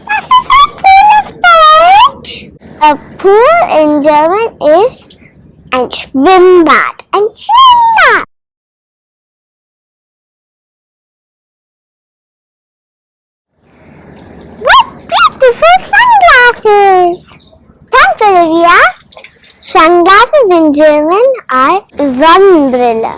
This is a pool of storage. A pool in German is ein Schwimmbad. Ein Schwimmbad. What beautiful sunglasses! Thanks, Olivia. Sunglasses in German are Sonnenbrille.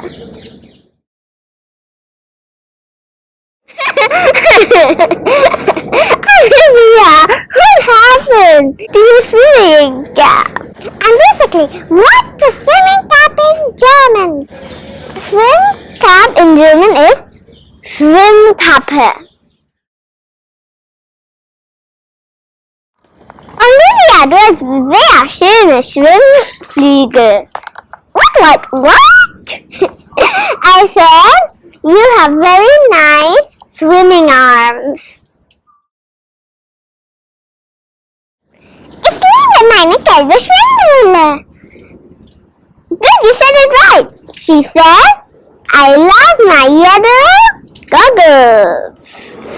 Olivia, what happened to your swimming cap? And basically, what's the swimming cap in German? Swim cap in German is Schwimmkappe. Olivia, du hast sehr schöne Schwimmflügel. What? I said, you have very nice swimming arms. Ich liebe meine gelbe Schwimmbrille. Good, you said it right. She said, I love my yellow goggles.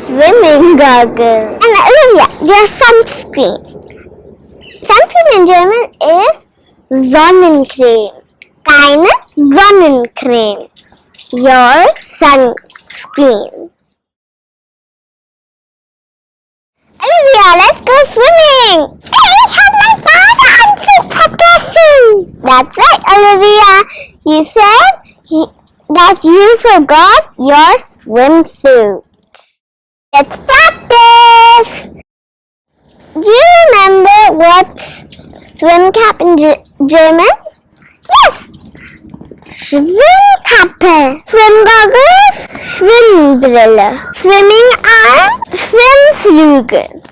Swimming goggles. And Olivia, your sunscreen. Sunscreen in German is Sonnencreme. Keine Sonnencreme. Your sunscreen. Olivia, let's go swimming. Ich habe mein Badeanzug vergessen. That's right, Olivia. You said that you forgot your swimsuit. Let's practice. Do you remember what's swim cap in German? Yes! Schwimmkappe. Swim goggles, Schwimmbrille. Swimming arm, Schwimmflügel.